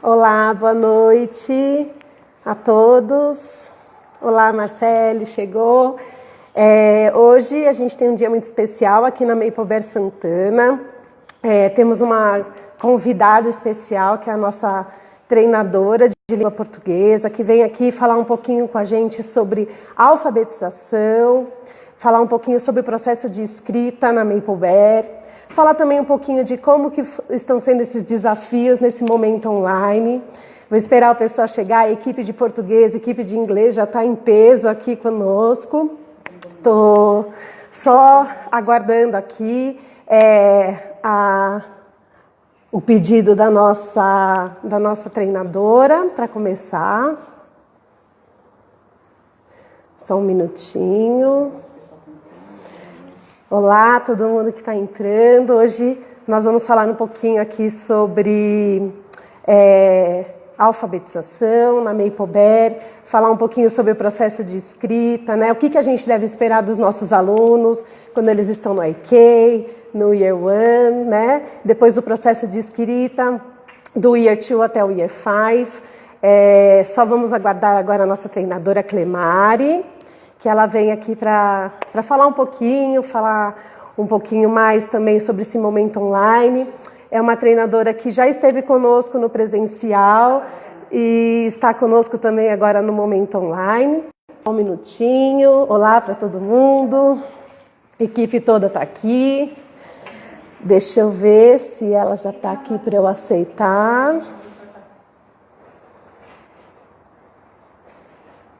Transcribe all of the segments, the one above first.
Olá, boa noite a todos. Olá, Marcele, chegou. Hoje a gente tem um dia muito especial aqui na Maple Santana. Temos uma convidada especial, que é a nossa treinadora de língua portuguesa, que vem aqui falar um pouquinho com a gente sobre alfabetização, falar um pouquinho sobre o processo de escrita na Maple, falar também um pouquinho de como que estão sendo esses desafios nesse momento online. Vou esperar o pessoal chegar, a equipe de português, a equipe de inglês já está em peso aqui conosco. Estou só aguardando aqui o pedido da nossa treinadora para começar. Só um minutinho. Olá, todo mundo que está entrando. Hoje nós vamos falar um pouquinho aqui sobre alfabetização na Maple, falar um pouquinho sobre o processo de escrita, né? O que a gente deve esperar dos nossos alunos quando eles estão no IK, no Year 1, né? Depois do processo de escrita, do Year 2 até o Year 5. Só vamos aguardar agora a nossa treinadora Clemari, que ela vem aqui para falar um pouquinho mais também sobre esse momento online. É uma treinadora que já esteve conosco no presencial e está conosco também agora no momento online. Um minutinho. Olá para todo mundo. A equipe toda está aqui. Deixa eu ver se ela já está aqui para eu aceitar.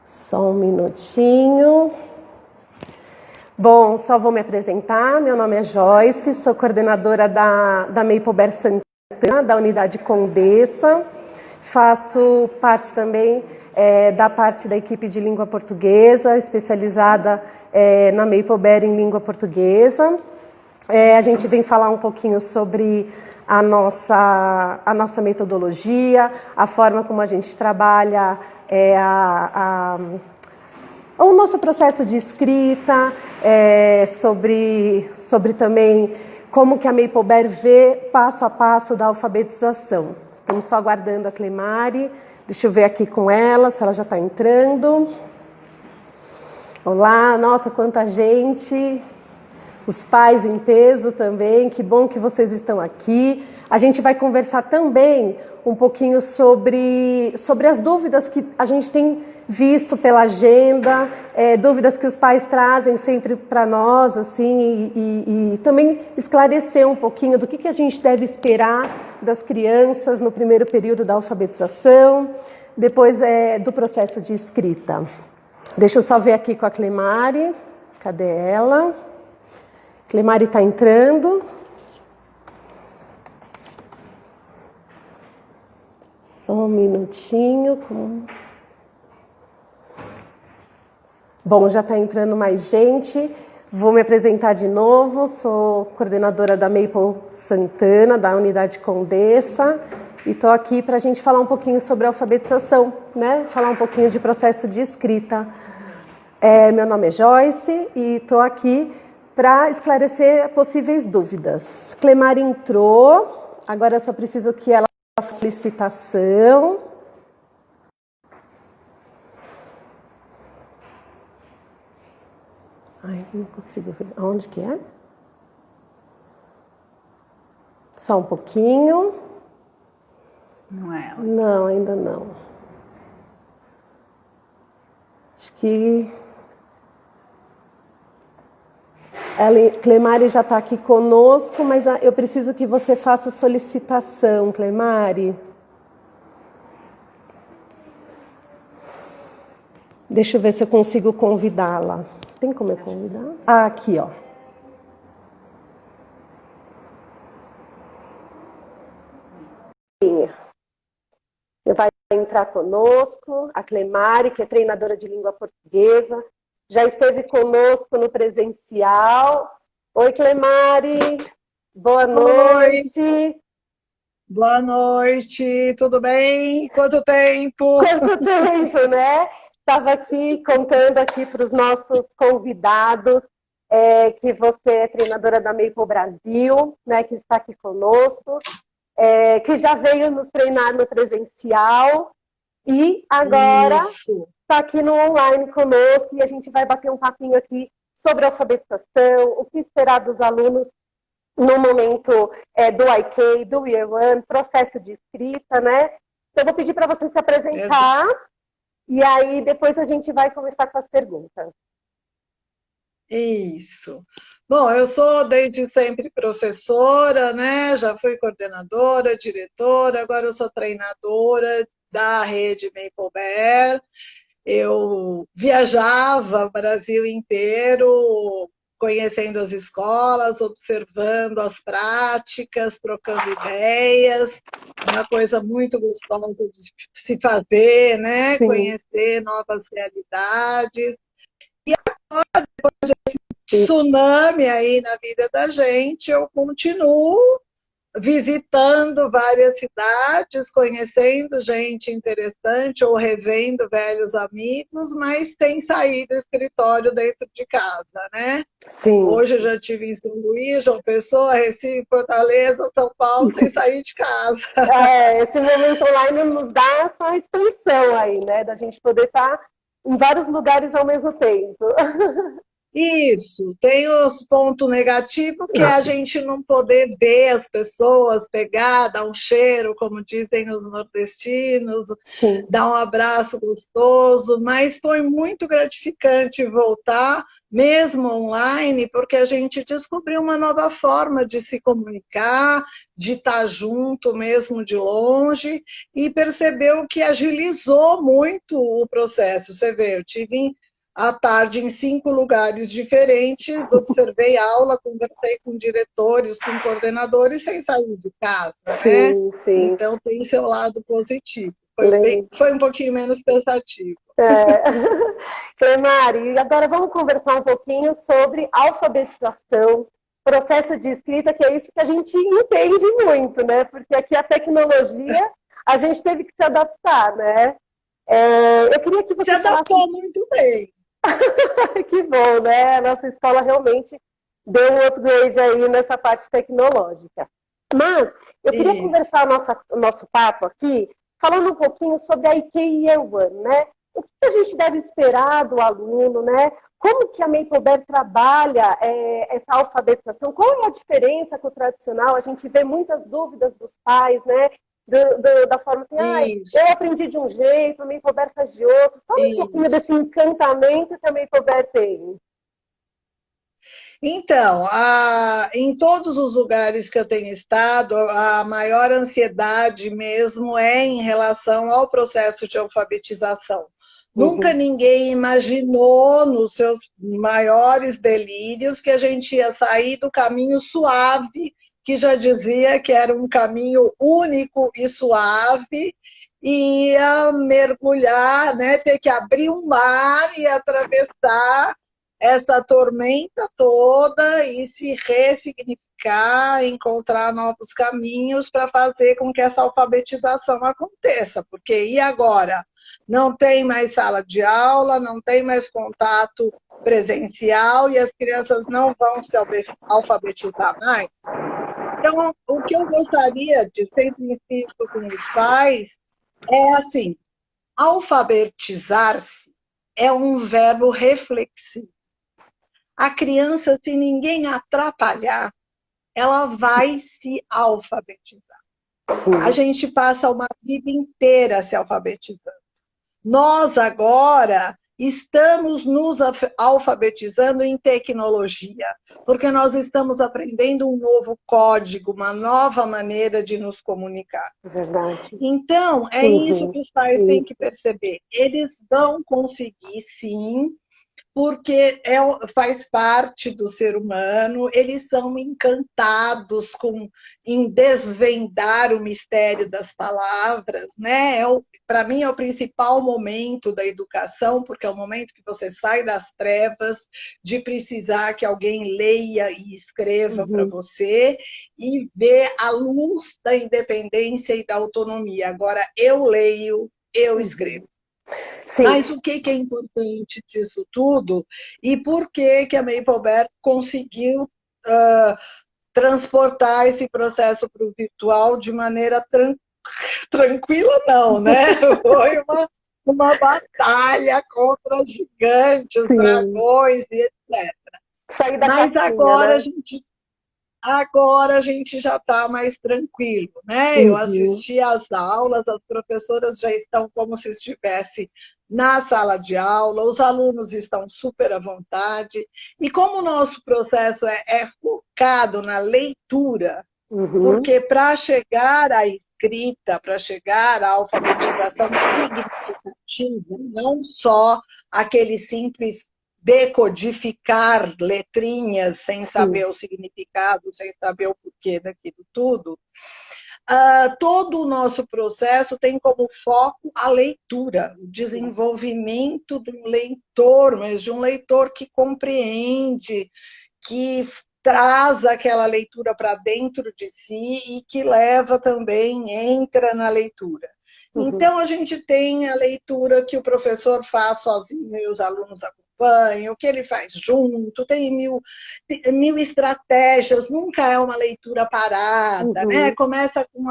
Só um minutinho. Bom, só vou me apresentar. Meu nome é Joyce, sou coordenadora da Maple Santana, da unidade Condessa. Faço parte também da parte da equipe de língua portuguesa, especializada na Maple em língua portuguesa. A gente vem falar um pouquinho sobre a nossa metodologia, a forma como a gente trabalha o nosso processo de escrita, sobre também como que a Maple vê passo a passo da alfabetização. Estamos só aguardando a Clemari. Deixa eu ver aqui com ela, se ela já está entrando. Olá, nossa, quanta gente. Os pais em peso também, que bom que vocês estão aqui. A gente vai conversar também um pouquinho sobre as dúvidas que a gente tem visto pela agenda, dúvidas que os pais trazem sempre para nós, assim, e também esclarecer um pouquinho do que a gente deve esperar das crianças no primeiro período da alfabetização, depois do processo de escrita. Deixa eu só ver aqui com a Clemari. Cadê ela? Clemari está entrando. Só um minutinho. Bom, já está entrando mais gente. Vou me apresentar de novo. Sou coordenadora da Maple Santana, da unidade Condessa. E estou aqui para a gente falar um pouquinho sobre alfabetização, né? Falar um pouquinho de processo de escrita. Meu nome é Joyce e estou aqui para esclarecer possíveis dúvidas. Clemari entrou, agora eu só preciso que ela faça a solicitação. Ai, não consigo ver. Aonde que é? Só um pouquinho. Não é ela? Não, ainda não. Acho que... Clemari já está aqui conosco, mas eu preciso que você faça a solicitação, Clemari. Deixa eu ver se eu consigo convidá-la. Tem como eu convidar? Ah, aqui, ó. Vai entrar conosco a Clemari, que é treinadora de língua portuguesa. Já esteve conosco no presencial. Oi, Clemari. Boa noite. Boa noite, tudo bem? Quanto tempo? Quanto tempo, né? Estava aqui contando aqui para os nossos convidados que você é treinadora da Maple Brasil, né, que está aqui conosco. que já veio nos treinar no presencial e agora Isso. está aqui no online conosco e a gente vai bater um papinho aqui sobre alfabetização, o que esperar dos alunos no momento do IK, do Year One, processo de escrita, né? Então, eu vou pedir para você se apresentar e aí depois a gente vai começar com as perguntas. Isso. Bom, eu sou desde sempre professora, né? Já fui coordenadora, diretora, agora eu sou treinadora da rede Maple Bear. Eu viajava o Brasil inteiro, conhecendo as escolas, observando as práticas, trocando ideias, uma coisa muito gostosa de se fazer, né? Sim. Conhecer novas realidades. Tsunami aí na vida da gente, eu continuo visitando várias cidades, conhecendo gente interessante ou revendo velhos amigos, mas tem saído do escritório dentro de casa, né? Sim. Hoje eu já estive em São Luís, João Pessoa, Recife, Fortaleza, São Paulo, sem sair de casa. Esse momento online nos dá essa expansão aí, né? Da gente poder estar em vários lugares ao mesmo tempo. Isso, tem os pontos negativos, que é a gente não poder ver as pessoas, pegar, dar um cheiro, como dizem os nordestinos, Sim. dar um abraço gostoso, mas foi muito gratificante voltar, mesmo online, porque a gente descobriu uma nova forma de se comunicar, de estar junto mesmo de longe, e percebeu que agilizou muito o processo. Você vê, eu tive à tarde em 5 lugares diferentes, observei aula, conversei com diretores, com coordenadores, sem sair de casa, né? Sim, sim. Então tem seu lado positivo. Foi um pouquinho menos pensativo. Clemari, agora vamos conversar um pouquinho sobre alfabetização, processo de escrita, que é isso que a gente entende muito, né? Porque aqui a tecnologia, a gente teve que se adaptar, né? Eu queria que você Se adaptou muito bem. Que bom, né? A nossa escola realmente deu um upgrade aí nessa parte tecnológica. Mas eu queria Isso. conversar o nosso papo aqui, falando um pouquinho sobre a IK Year One, né? O que a gente deve esperar do aluno, né? Como que a Maple Bear trabalha essa alfabetização? Qual é a diferença com o tradicional? A gente vê muitas dúvidas dos pais, né? Da forma assim, eu aprendi de um jeito, a Maple Bear faz de outro. Fala um pouquinho desse encantamento que a Maple Bear tem. Então, em todos os lugares que eu tenho estado, a maior ansiedade mesmo é em relação ao processo de alfabetização. Nunca ninguém imaginou, nos seus maiores delírios, que a gente ia sair do caminho suave, que já dizia que era um caminho único e suave, e ia mergulhar, né, ter que abrir um mar e atravessar essa tormenta toda e se ressignificar, encontrar novos caminhos para fazer com que essa alfabetização aconteça. Porque e agora? Não tem mais sala de aula, não tem mais contato presencial e as crianças não vão se alfabetizar mais. Então, o que eu gostaria de, sempre insisto com os pais, é assim, alfabetizar-se é um verbo reflexivo. A criança, se ninguém atrapalhar, ela vai se alfabetizar. Sim. A gente passa uma vida inteira se alfabetizando. Nós agora estamos nos alfabetizando em tecnologia, porque nós estamos aprendendo um novo código, uma nova maneira de nos comunicar. Verdade. Então, é isso que os pais têm que perceber. Eles vão conseguir, sim, porque faz parte do ser humano, eles são encantados em desvendar o mistério das palavras, né? Para mim é o principal momento da educação, porque é o momento que você sai das trevas, de precisar que alguém leia e escreva para você, e vê a luz da independência e da autonomia. Agora, eu leio, eu escrevo. Sim. Mas o que é importante disso tudo e por que a Maple Bear conseguiu transportar esse processo para o virtual de maneira tranquila, não, né? Foi uma batalha contra gigantes, Sim. dragões e etc. Sair da Mas caixinha, né? agora a gente já está mais tranquilo, né? Eu assisti às aulas, as professoras já estão como se estivesse na sala de aula, os alunos estão super à vontade. E como o nosso processo é focado na leitura, porque para chegar à escrita, para chegar à alfabetização significativa, não só aquele simples decodificar letrinhas sem saber o significado, sem saber o porquê daquilo tudo, todo o nosso processo tem como foco a leitura, o desenvolvimento do leitor, mas de um leitor que compreende, que traz aquela leitura para dentro de si e que leva também, entra na leitura. Então, a gente tem a leitura que o professor faz sozinho e os alunos acompanham, o que ele faz junto, tem mil estratégias, nunca é uma leitura parada, né? Começa com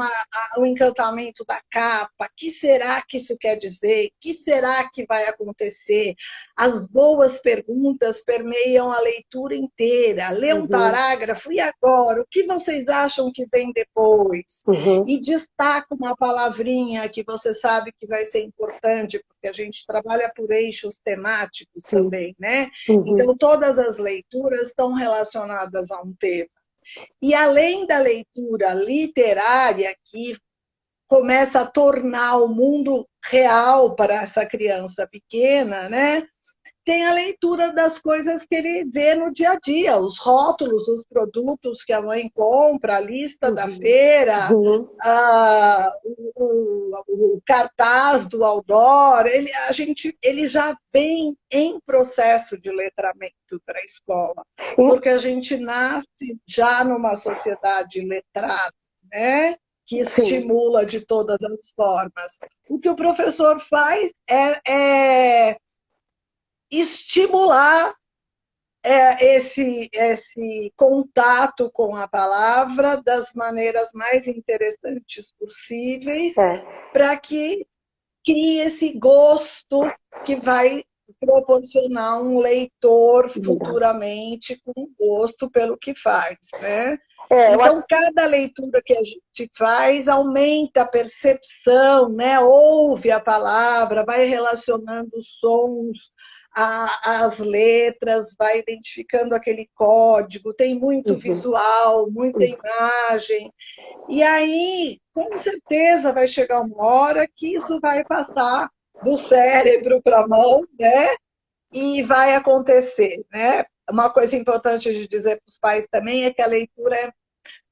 o encantamento da capa, o que será que isso quer dizer? O que será que vai acontecer? As boas perguntas permeiam a leitura inteira. Lê um parágrafo, e agora? O que vocês acham que vem depois? E destaca uma palavrinha que você sabe que vai ser importante, porque a gente trabalha por eixos temáticos também, né? Então, todas as leituras estão relacionadas a um tema. E além da leitura literária, que começa a tornar o mundo real para essa criança pequena, né? Tem a leitura das coisas que ele vê no dia a dia, os rótulos, os produtos que a mãe compra, a lista da feira, o cartaz do outdoor, ele já vem em processo de letramento para a escola, porque a gente nasce já numa sociedade letrada, né? Que estimula de todas as formas. O que o professor faz é estimular esse contato com a palavra das maneiras mais interessantes possíveis, para que crie esse gosto que vai proporcionar um leitor futuramente com gosto pelo que faz, né? Então, cada leitura que a gente faz aumenta a percepção, né? Ouve a palavra, vai relacionando os sons às letras, vai identificando aquele código, tem muito visual, muita imagem. E aí, com certeza, vai chegar uma hora que isso vai passar do cérebro para a mão, né? E vai acontecer, né? Uma coisa importante de dizer para os pais também é que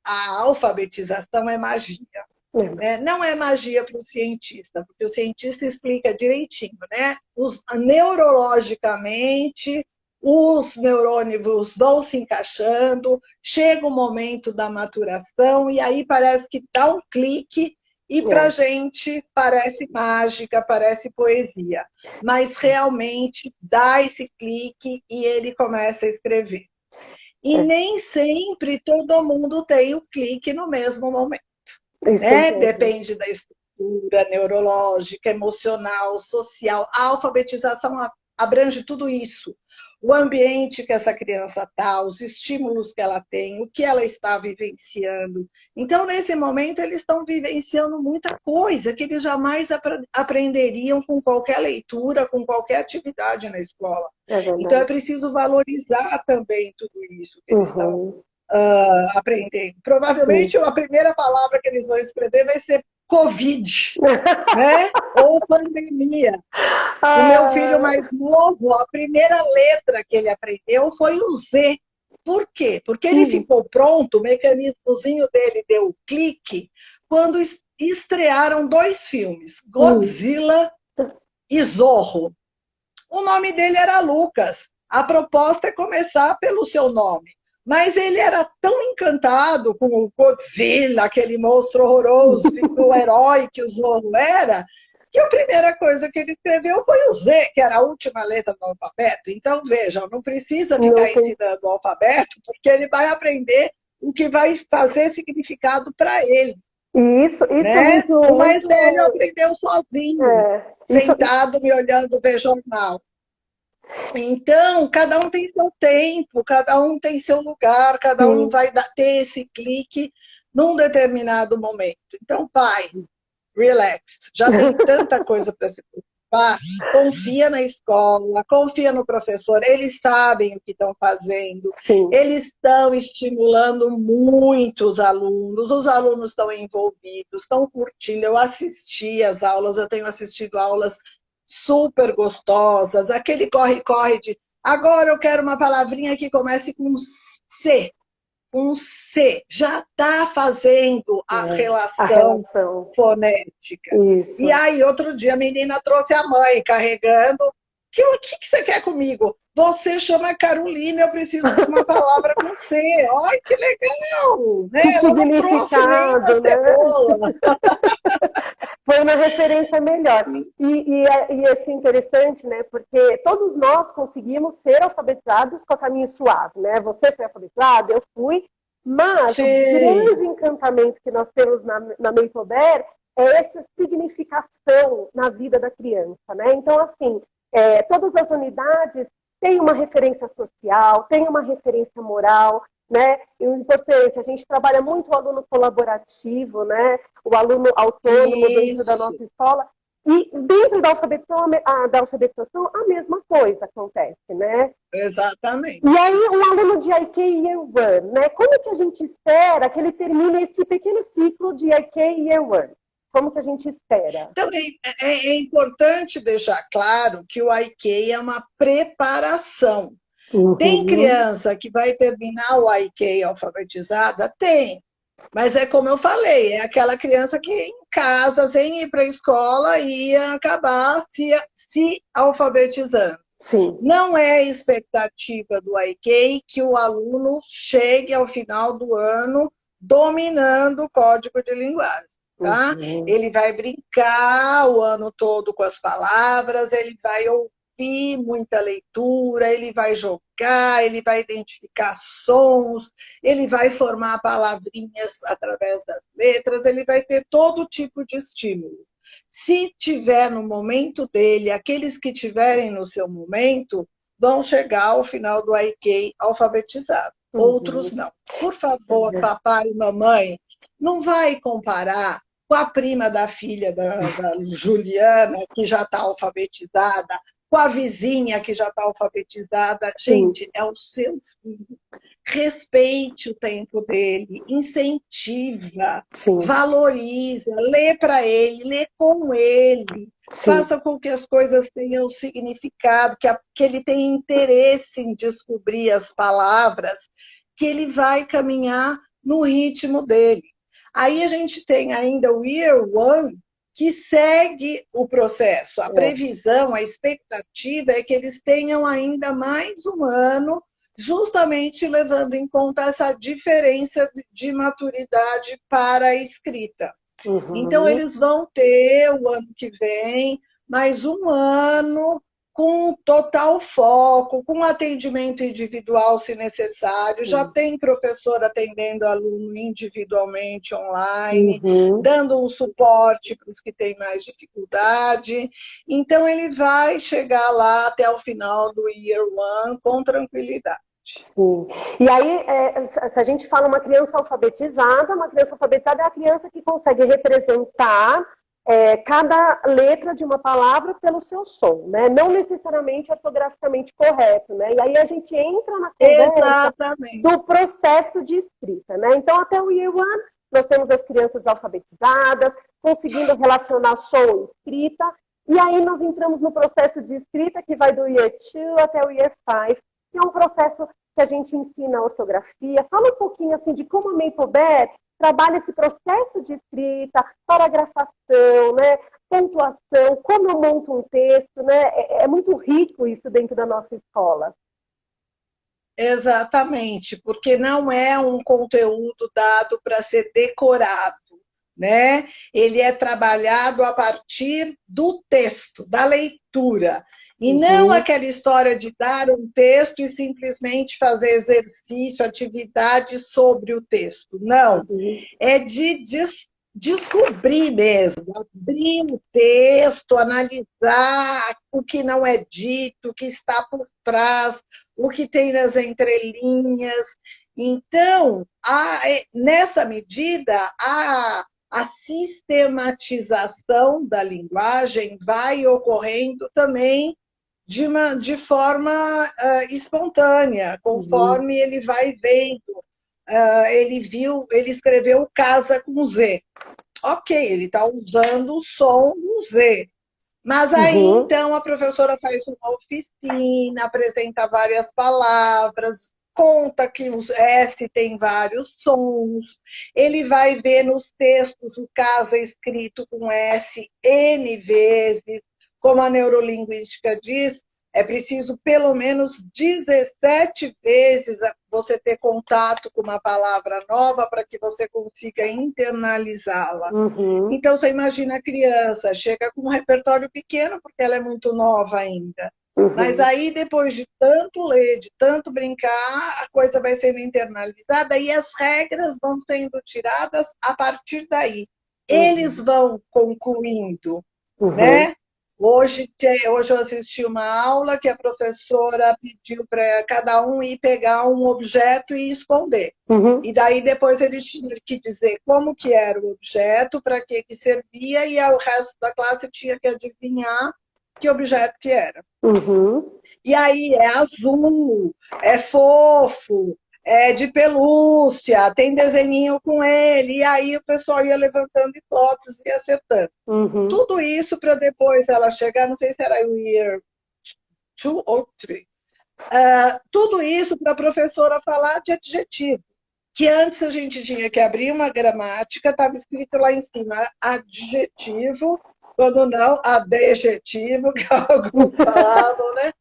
a alfabetização é magia. Né? Não é magia para o cientista, porque o cientista explica direitinho, né? Neurologicamente, os neurônios vão se encaixando, chega o momento da maturação, e aí parece que dá um clique, e para a gente parece mágica, parece poesia. Mas realmente dá esse clique e ele começa a escrever. E nem sempre todo mundo tem o clique no mesmo momento. Né? Depende da estrutura neurológica, emocional, social. A alfabetização abrange tudo isso. O ambiente que essa criança está, os estímulos que ela tem, o que ela está vivenciando. Então, nesse momento, eles estão vivenciando muita coisa que eles jamais aprenderiam com qualquer leitura, com qualquer atividade na escola. Então, é preciso valorizar também tudo isso que eles estão aprendendo. Provavelmente a primeira palavra que eles vão escrever vai ser Covid, né? Ou pandemia. O meu filho mais novo, a primeira letra que ele aprendeu foi o Z. Por quê? Porque ele ficou pronto, o mecanismozinho dele deu o clique quando estrearam 2 filmes, Godzilla e Zorro. O nome dele era Lucas. A proposta é começar pelo seu nome. Mas ele era tão encantado com o Godzilla, aquele monstro horroroso, o herói que o Zorro era, que a primeira coisa que ele escreveu foi o Z, que era a última letra do alfabeto. Então, vejam, não precisa ficar ensinando o alfabeto, porque ele vai aprender o que vai fazer significado para ele. Isso é Né? muito, O mais muito... velho aprendeu sozinho, Isso... sentado me olhando ver jornal. Então, cada um tem seu tempo, cada um tem seu lugar, cada um Sim. vai ter esse clique num determinado momento. Então, pai, relax, já tem tanta coisa para se preocupar, confia na escola, confia no professor, eles sabem o que estão fazendo, Sim. eles estão estimulando muito os alunos estão envolvidos, estão curtindo. Eu assisti às aulas, eu tenho assistido aulas super gostosas, aquele corre-corre de agora eu quero uma palavrinha que comece com C. Um C, já está fazendo a A relação relação. fonética. Isso. E aí, outro dia, a menina trouxe a mãe carregando. O que você quer comigo? Você chama Carolina, eu preciso de uma palavra com C. Ai, que legal! Né? Que Ela não trouxe nem uma significado, né? cebola. Foi uma referência melhor. E assim, interessante, né? Porque todos nós conseguimos ser alfabetizados com a caminho suave, né? Você foi alfabetizado, eu fui, mas Sim. o grande encantamento que nós temos na Maple Bear é essa significação na vida da criança, né? Então, assim, todas as unidades têm uma referência social, têm uma referência moral, né? E o importante, a gente trabalha muito o aluno colaborativo, né? O aluno autônomo dentro da nossa escola. E dentro da alfabetização, a mesma coisa acontece, né? Exatamente. E aí, um aluno de IK Year One, né? Como que a gente espera que ele termine esse pequeno ciclo de IK Year One? Como que a gente espera? Então, é importante deixar claro que o IK é uma preparação. Uhum. Tem criança que vai terminar o IK alfabetizada? Tem. Mas é como eu falei, é aquela criança que em casa, sem ir para a escola, ia acabar se alfabetizando. Sim. Não é expectativa do IK que o aluno chegue ao final do ano dominando o código de linguagem. Tá? Uhum. Ele vai brincar o ano todo com as palavras, ele vai ouvir muita leitura, ele vai jogar, ele vai identificar sons, ele vai formar palavrinhas através das letras, ele vai ter todo tipo de estímulo. Se tiver no momento dele, aqueles que tiverem no seu momento, vão chegar ao final do IK alfabetizado. Uhum. Outros não. Por favor, papai e mamãe, não vai comparar com a prima da filha da Juliana, que já está alfabetizada, com a vizinha que já está alfabetizada. Gente, é o seu filho. Respeite o tempo dele, incentiva, valoriza, lê para ele, lê com ele, faça com que as coisas tenham significado, que ele tenha interesse em descobrir as palavras, que ele vai caminhar no ritmo dele. Aí a gente tem ainda o Year One, que segue o processo. A previsão, a expectativa é que eles tenham ainda mais um ano, justamente levando em conta essa diferença de maturidade para a escrita. Uhum. Então, eles vão ter o ano que vem mais um ano com total foco, com atendimento individual, se necessário. Já tem professor atendendo aluno individualmente online, dando um suporte para os que têm mais dificuldade. Então, ele vai chegar lá até o final do Year One com tranquilidade. Sim. E aí, se a gente fala uma criança alfabetizada é a criança que consegue representar cada letra de uma palavra pelo seu som, né? Não necessariamente ortograficamente correto, né? E aí a gente entra na conversa do processo de escrita, né? Então, até o Year One, nós temos as crianças alfabetizadas, conseguindo relacionar som e escrita, e aí nós entramos no processo de escrita que vai do Year 2 até o Year 5, que é um processo que a gente ensina a ortografia. Fala um pouquinho assim de como a Maple Bear trabalha esse processo de escrita, paragrafação, né, pontuação, como eu monto um texto, né? É muito rico isso dentro da nossa escola. Exatamente, porque não é um conteúdo dado para ser decorado, né? Ele é trabalhado a partir do texto, da leitura. E não aquela história de dar um texto e simplesmente fazer exercício, atividade sobre o texto. Não. É de descobrir mesmo, abrir o texto, analisar o que não é dito, o que está por trás, o que tem nas entrelinhas. Então, nessa medida, a sistematização da linguagem vai ocorrendo também de forma espontânea, conforme ele vai vendo. Ele escreveu casa com Z. Ok, ele está usando o som do Z. Mas aí, então, a professora faz uma oficina, apresenta várias palavras, conta que o S tem vários sons, ele vai ver nos textos o casa escrito com S N vezes, como a neurolinguística diz, é preciso pelo menos 17 vezes você ter contato com uma palavra nova para que você consiga internalizá-la. Então, você imagina a criança, chega com um repertório pequeno, porque ela é muito nova ainda. Mas aí, depois de tanto ler, de tanto brincar, a coisa vai sendo internalizada e as regras vão sendo tiradas a partir daí. Eles vão concluindo, né? Hoje eu assisti uma aula que a professora pediu para cada um ir pegar um objeto e esconder. E daí depois eles tinham que dizer como que era o objeto, para que servia, e o resto da classe tinha que adivinhar que objeto que era. E aí é azul, é fofo, é de pelúcia, tem desenhinho com ele, e aí o pessoal ia levantando hipóteses e acertando. Tudo isso para depois ela chegar, não sei se era o year 2 ou 3, tudo isso para a professora falar de adjetivo, que antes a gente tinha que abrir uma gramática, estava escrito lá em cima, adjetivo, quando não, adjetivo, que alguns falavam, né?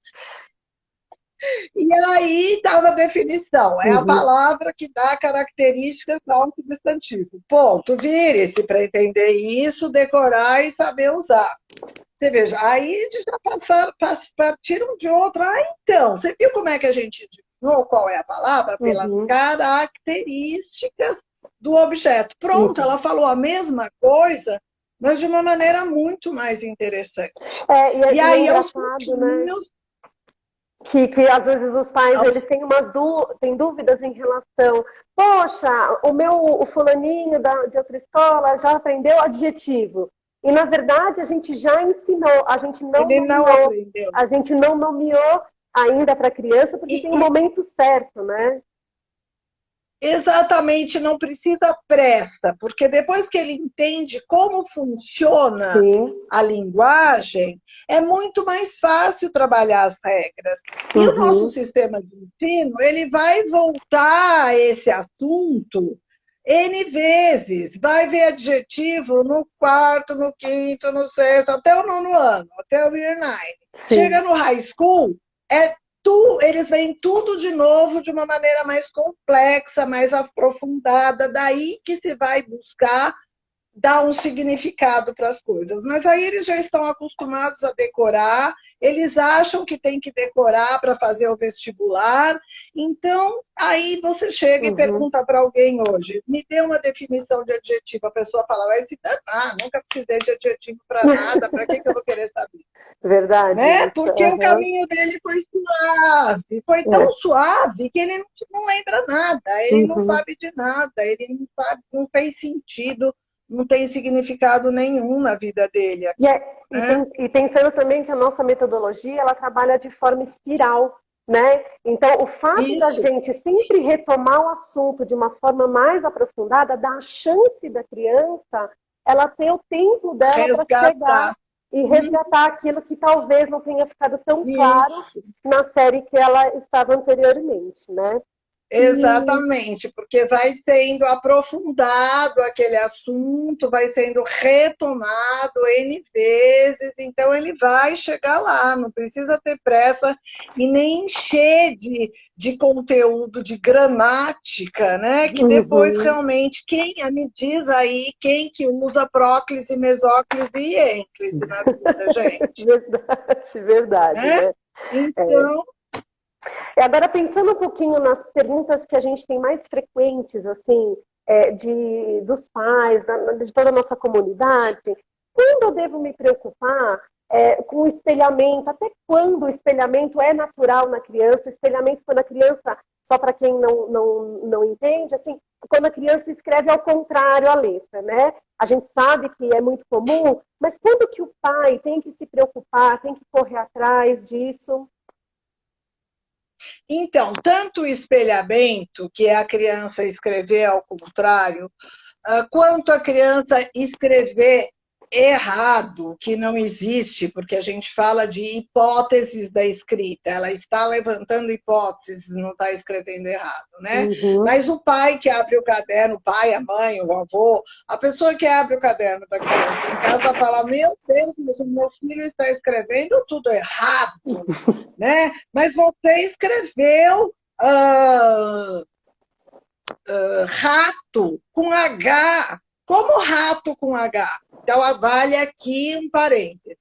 E aí estava a definição, é a palavra que dá características a um substantivo. Ponto, vire-se para entender isso, decorar e saber usar. Você veja, aí eles já partiram de outra. Então, você viu como é que a gente adivinhou qual é a palavra? Pelas características do objeto. Pronto, ela falou a mesma coisa, mas de uma maneira muito mais interessante. E aí, aos pouquinhos... Que às vezes os pais eles têm têm dúvidas em relação, poxa, o fulaninho de outra escola já aprendeu adjetivo. E na verdade a gente já ensinou, a gente não nomeou ainda para a criança, porque tem um momento certo, né? Exatamente, não precisa pressa, porque depois que ele entende como funciona a linguagem, é muito mais fácil trabalhar as regras. E o nosso sistema de ensino, ele vai voltar a esse assunto N vezes. Vai ver adjetivo no quarto, no quinto, no sexto, até o 9º ano, até o year 9. Chega no high school, eles veem tudo de novo de uma maneira mais complexa, mais aprofundada, daí que se vai buscar dar um significado para as coisas. Mas aí eles já estão acostumados a decorar, eles acham que tem que decorar para fazer o vestibular, então aí você chega e pergunta para alguém hoje, me dê uma definição de adjetivo, a pessoa fala, vai se danar, nunca precisei de adjetivo para nada, para que eu vou querer saber? Verdade. Né? Porque o caminho dele foi suave, foi tão suave que ele não lembra nada, ele não sabe de nada, ele não sabe, não fez sentido, não tem significado nenhum na vida dele. E pensando também que a nossa metodologia, ela trabalha de forma espiral, né? Então, o fato da gente sempre retomar o assunto de uma forma mais aprofundada, dá a chance da criança, ela ter o tempo dela para chegar e resgatar aquilo que talvez não tenha ficado tão claro na série que ela estava anteriormente, né? Exatamente, porque vai sendo aprofundado aquele assunto, vai sendo retomado N vezes, então ele vai chegar lá, não precisa ter pressa e nem encher de conteúdo, de gramática, né? Que depois realmente, me diz aí quem que usa próclise, mesóclise e ênclise na vida, gente? Verdade, verdade, Né? né? Então, Agora, pensando um pouquinho nas perguntas que a gente tem mais frequentes, assim, dos pais, de toda a nossa comunidade, quando eu devo me preocupar com o espelhamento? Até quando o espelhamento é natural na criança? O espelhamento quando a criança, só para quem não entende, assim, quando a criança escreve ao contrário a letra, né? A gente sabe que é muito comum, mas quando que o pai tem que se preocupar, tem que correr atrás disso? Então, tanto o espelhamento, que é a criança escrever ao contrário, quanto a criança escrever errado, que não existe, porque a gente fala de hipóteses da escrita, ela está levantando hipóteses, não está escrevendo errado, né? Uhum. Mas o pai que abre o caderno, o pai, a mãe, o avô, a pessoa que abre o caderno da criança em casa fala: meu Deus, mas o meu filho está escrevendo tudo errado, né? Mas você escreveu rato com H. Como rato com H? Então, vale aqui um parênteses.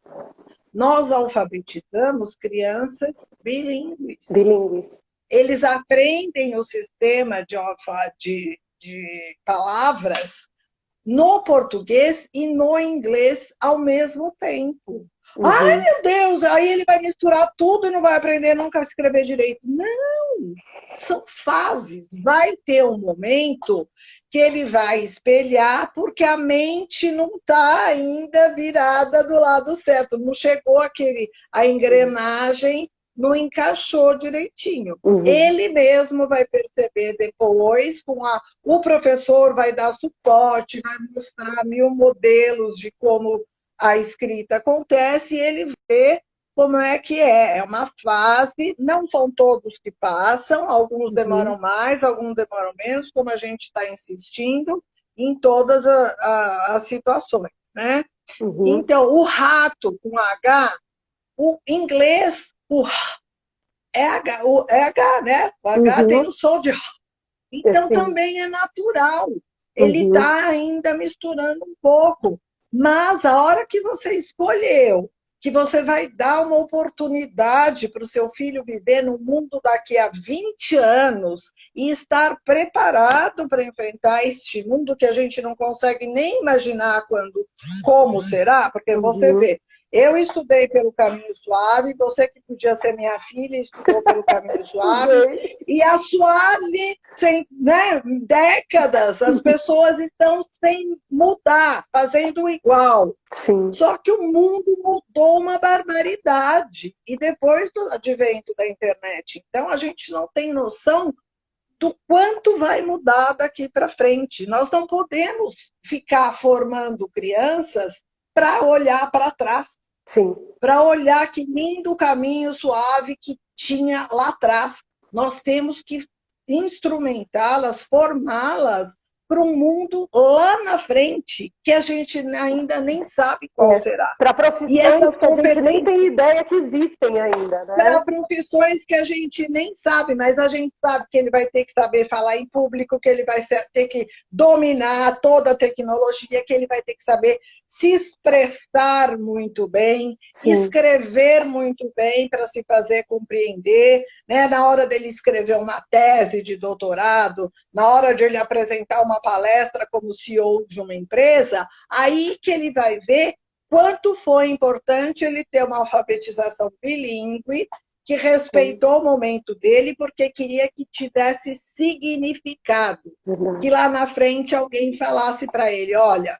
Nós alfabetizamos crianças bilíngues. Bilíngues. Eles aprendem o sistema de palavras no português e no inglês ao mesmo tempo. Uhum. Ai, meu Deus, aí ele vai misturar tudo e não vai aprender nunca a escrever direito. Não, são fases. Vai ter um momento que ele vai espelhar, porque a mente não está ainda virada do lado certo. Não chegou a engrenagem, não encaixou direitinho. Uhum. Ele mesmo vai perceber depois, o professor vai dar suporte, vai mostrar 1000 modelos de como a escrita acontece, e ele vê como é que é. É uma fase, não são todos que passam, alguns demoram mais, alguns demoram menos, como a gente está insistindo em todas as situações, né? Uhum. Então, o rato com H, o inglês, é H, né? O H tem o som de então também é natural. Ele está ainda misturando um pouco. Mas a hora que você escolheu que você vai dar uma oportunidade para o seu filho viver no mundo daqui a 20 anos e estar preparado para enfrentar este mundo que a gente não consegue nem imaginar como será, porque você vê, eu estudei pelo caminho suave, você que podia ser minha filha estudou pelo caminho suave, e a suave, né, décadas, as pessoas estão sem mudar, fazendo igual. Sim. Só que o mundo mudou uma barbaridade, e depois do advento da internet. Então, a gente não tem noção do quanto vai mudar daqui para frente. Nós não podemos ficar formando crianças para olhar para trás. Sim. Para olhar que lindo caminho suave que tinha lá atrás. Nós temos que instrumentá-las, formá-las para um mundo lá na frente, que a gente ainda nem sabe qual será. Para profissões que a gente nem tem ideia que existem ainda, né? Para profissões que a gente nem sabe, mas a gente sabe que ele vai ter que saber falar em público, que ele vai ter que dominar toda a tecnologia, que ele vai ter que saber se expressar muito bem, sim, escrever muito bem para se fazer compreender, né? Na hora dele escrever uma tese de doutorado, na hora de ele apresentar uma palestra como CEO de uma empresa, aí que ele vai ver quanto foi importante ele ter uma alfabetização bilíngue, que respeitou o momento dele, porque queria que tivesse significado. Que lá na frente alguém falasse para ele, olha,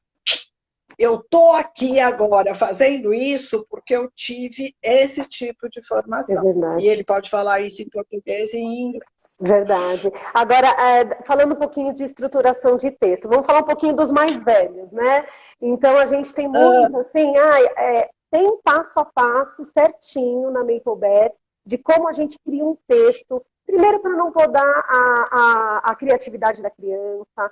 eu estou aqui agora fazendo isso porque eu tive esse tipo de formação. E ele pode falar isso em português e em inglês. Verdade. Agora, falando um pouquinho de estruturação de texto, vamos falar um pouquinho dos mais velhos, né? Então, a gente tem muito, assim, tem um passo a passo certinho na Maple Bear de como a gente cria um texto Primeiro, para não podar a criatividade da criança,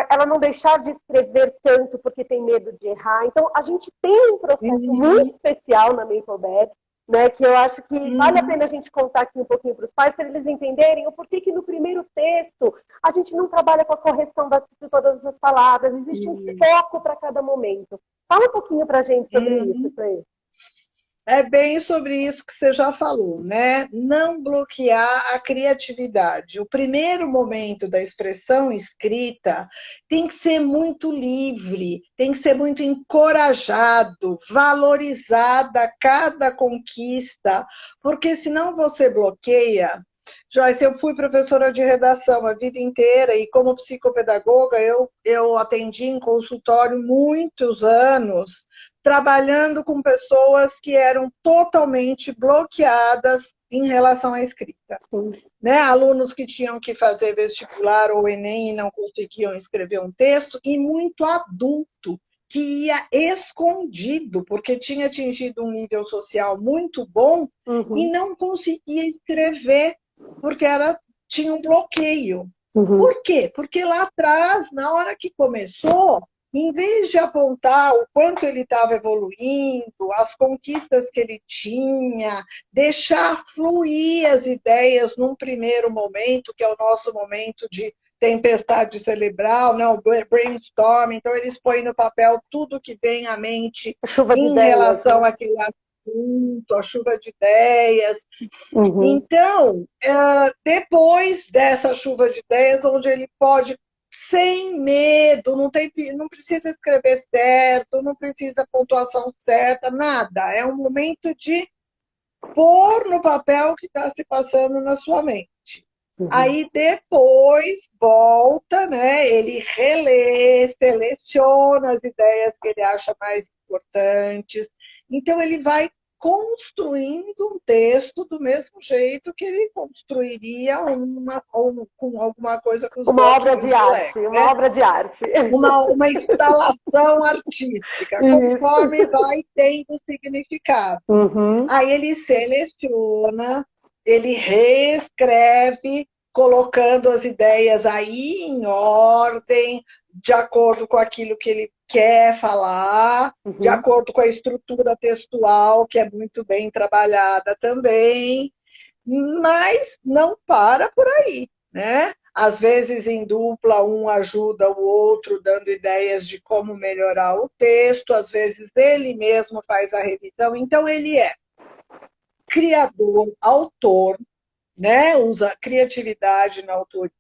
ela não deixar de escrever tanto porque tem medo de errar. Então, a gente tem um processo muito especial na Maplebed, né, que eu acho que vale a pena a gente contar aqui um pouquinho para os pais, para eles entenderem o porquê que no primeiro texto a gente não trabalha com a correção de todas as palavras, existe um foco para cada momento. Fala um pouquinho para a gente sobre isso, Clê. É bem sobre isso que você já falou, né? Não bloquear a criatividade. O primeiro momento da expressão escrita tem que ser muito livre, tem que ser muito encorajado, valorizada cada conquista, porque senão você bloqueia. Joyce, eu fui professora de redação a vida inteira e como psicopedagoga eu atendi em consultório muitos anos, trabalhando com pessoas que eram totalmente bloqueadas em relação à escrita. Né? Alunos que tinham que fazer vestibular ou Enem e não conseguiam escrever um texto, e muito adulto que ia escondido, porque tinha atingido um nível social muito bom e não conseguia escrever, porque tinha um bloqueio. Por quê? Porque lá atrás, na hora que começou, em vez de apontar o quanto ele estava evoluindo, as conquistas que ele tinha, deixar fluir as ideias num primeiro momento, que é o nosso momento de tempestade cerebral, né? O brainstorming, então eles põem no papel tudo que vem à mente em relação àquele assunto, a chuva de ideias. Então, depois dessa chuva de ideias, onde ele pode sem medo, não precisa escrever certo, não precisa pontuação certa, nada. É um momento de pôr no papel o que está se passando na sua mente. Aí depois volta, né? Ele relê, seleciona as ideias que ele acha mais importantes. Então ele vai construindo um texto do mesmo jeito que ele construiria com alguma coisa com os uma obra de arte, né? uma obra de arte. Uma instalação artística, conforme vai tendo significado. Aí ele seleciona, ele reescreve, colocando as ideias aí em ordem, de acordo com aquilo que ele quer falar, de acordo com a estrutura textual, que é muito bem trabalhada também, mas não para por aí, né? Às vezes em dupla, um ajuda o outro, dando ideias de como melhorar o texto, às vezes ele mesmo faz a revisão, então ele é criador, autor, né? Usa criatividade na autoria,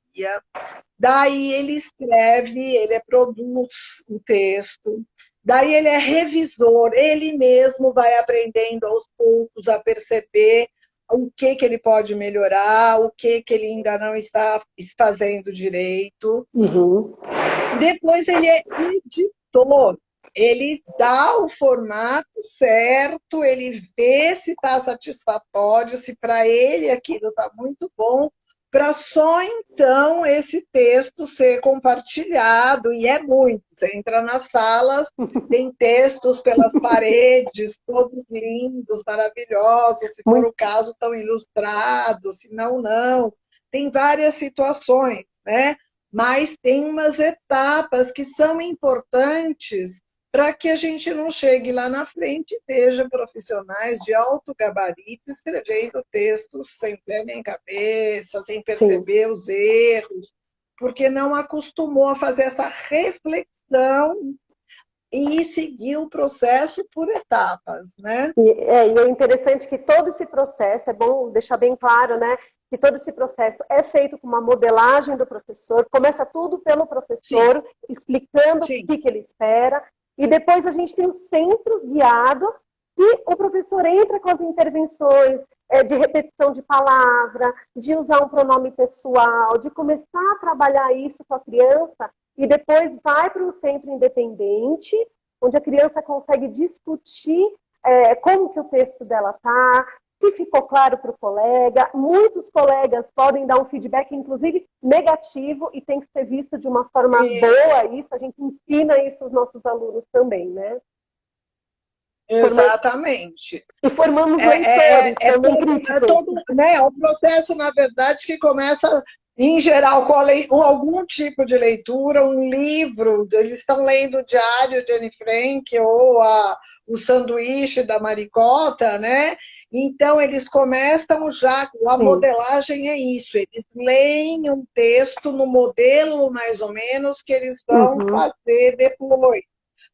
daí ele escreve, ele produz o texto, daí ele é revisor, ele mesmo vai aprendendo aos poucos a perceber o que ele pode melhorar, o que ele ainda não está fazendo direito. Depois ele é editor, ele dá o formato certo, ele vê se está satisfatório, se para ele aquilo está muito bom, para só então esse texto ser compartilhado, e é muito. Você entra nas salas, tem textos pelas paredes, todos lindos, maravilhosos, se for o caso, estão ilustrados, se não, não. Tem várias situações, né? Mas tem umas etapas que são importantes para que a gente não chegue lá na frente e veja profissionais de alto gabarito escrevendo textos sem pé nem cabeça, sem perceber os erros, porque não acostumou a fazer essa reflexão e seguir o processo por etapas, né? E é interessante que todo esse processo, é bom deixar bem claro, né? Que todo esse processo é feito com uma modelagem do professor, começa tudo pelo professor, explicando o que ele espera, e depois a gente tem os centros guiados, que o professor entra com as intervenções de repetição de palavra, de usar um pronome pessoal, de começar a trabalhar isso com a criança, e depois vai para um centro independente, onde a criança consegue discutir como que o texto dela está, se ficou claro para o colega. Muitos colegas podem dar um feedback, inclusive negativo, e tem que ser visto de uma forma boa isso, a gente ensina isso aos nossos alunos também, né? Exatamente. E formamos leitores, também críticos. É um processo, na verdade, que começa, em geral, com algum tipo de leitura, um livro, eles estão lendo o Diário de Anne Frank ou o Sanduíche da Maricota, né? Então, eles começam já, a modelagem é isso, eles leem um texto no modelo, mais ou menos, que eles vão fazer depois,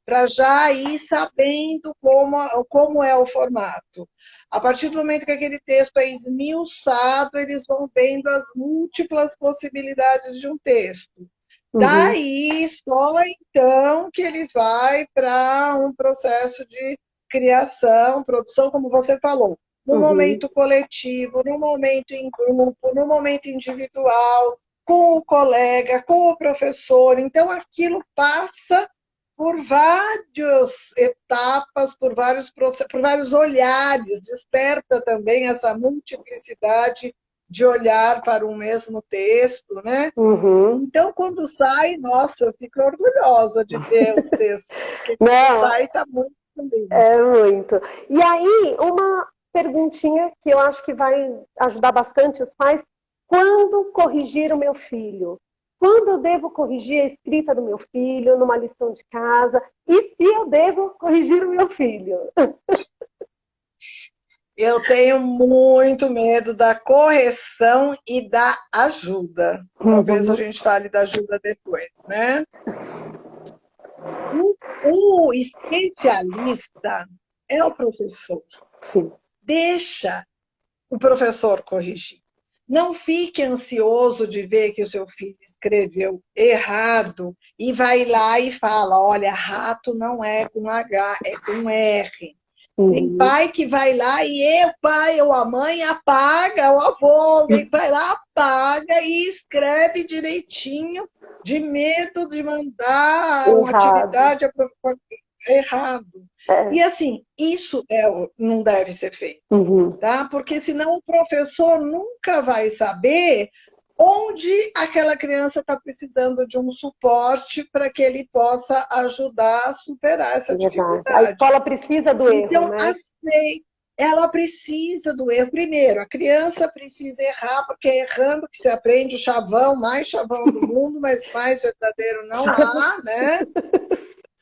para já ir sabendo como é o formato. A partir do momento que aquele texto é esmiuçado, eles vão vendo as múltiplas possibilidades de um texto. Daí, só então que ele vai para um processo de criação, produção, como você falou, no momento coletivo, no momento em grupo, no momento individual, com o colega, com o professor. Então, aquilo passa por várias etapas, por vários olhares, desperta também essa multiplicidade de olhar para um mesmo texto, né? Então, quando sai, nossa, eu fico orgulhosa de ver os textos, porque quando sai está muito lindo. É muito. E aí, uma perguntinha que eu acho que vai ajudar bastante os pais: quando corrigir o meu filho? Quando eu devo corrigir a escrita do meu filho numa lição de casa? E se eu devo corrigir o meu filho? Eu tenho muito medo da correção e da ajuda. Talvez a gente fale da ajuda depois, né? O especialista é o professor. Sim. Deixa o professor corrigir. Não fique ansioso de ver que o seu filho escreveu errado e vai lá e fala, olha, rato não é com H, é com R. Tem pai que vai lá e o pai ou a mãe apaga, o avô, alguém vai lá, apaga e escreve direitinho, de medo de mandar uma atividade errado. E assim, isso não deve ser feito, tá? Porque senão o professor nunca vai saber onde aquela criança está precisando de um suporte para que ele possa ajudar a superar essa dificuldade. A escola precisa do erro, então, né? Ela precisa do erro. Primeiro, a criança precisa errar, porque é errando que se aprende o chavão, mais chavão do mundo, mas mais verdadeiro não há, né?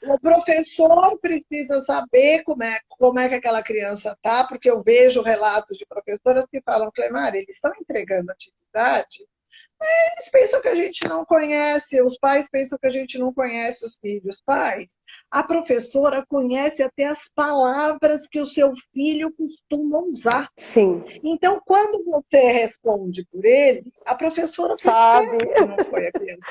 O professor precisa saber como é que aquela criança está, porque eu vejo relatos de professoras que falam, Clemar, eles estão entregando atividade, eles pensam que a gente não conhece, os pais pensam que a gente não conhece os filhos. Pais, a professora conhece até as palavras que o seu filho costuma usar. Sim. Então, quando você responde por ele, a professora sabe que não foi a criança.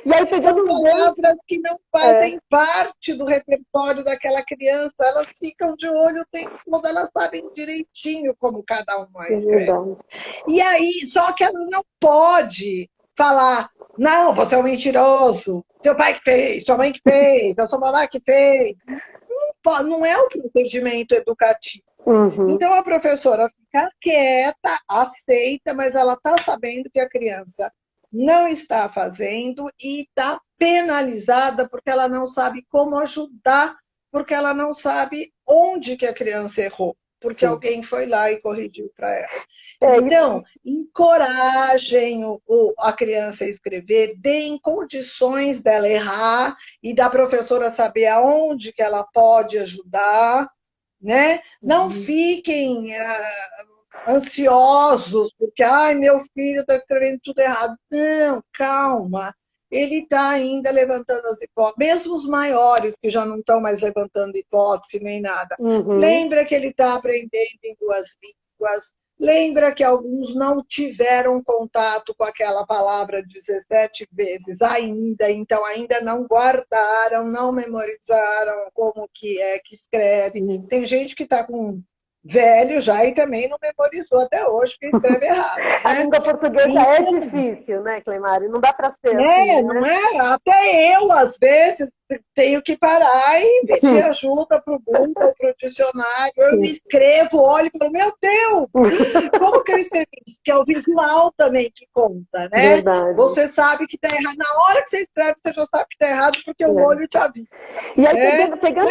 E aí, são palavras que não fazem parte do repertório daquela criança, elas ficam de olho o tempo todo, elas sabem direitinho como cada uma escreve. E aí, só que ela não pode falar, não, você é um mentiroso, seu pai que fez, sua mãe que fez, a sua mamãe que fez. Não é o procedimento educativo. Então a professora fica quieta, aceita, mas ela está sabendo que a criança não está fazendo e está penalizada porque ela não sabe como ajudar, porque ela não sabe onde que a criança errou, porque alguém foi lá e corrigiu para ela. Então, encorajem a criança a escrever, deem condições dela errar e da professora saber aonde que ela pode ajudar, né? Não fiquem ansiosos, porque meu filho está escrevendo tudo errado. Não, calma. Ele está ainda levantando as hipóteses, mesmo os maiores, que já não estão mais levantando hipótese nem nada. Lembra que ele está aprendendo em 2 línguas, lembra que alguns não tiveram contato com aquela palavra 17 vezes ainda, então ainda não guardaram, não memorizaram como que é que escreve. Tem gente que está com velho já e também não memorizou até hoje, porque escreve errado. Né? A língua portuguesa é difícil, né, Clemari? Não dá para ser assim, não é? Até eu, às vezes, tenho que parar e pedir ajuda para o Google, para o dicionário. Eu escrevo, olho e falo, meu Deus, como que eu escrevi? Que é o visual também que conta, né? Verdade. Você sabe que está errado. Na hora que você escreve, você já sabe que está errado, porque o olho te avisa. E aí, pegando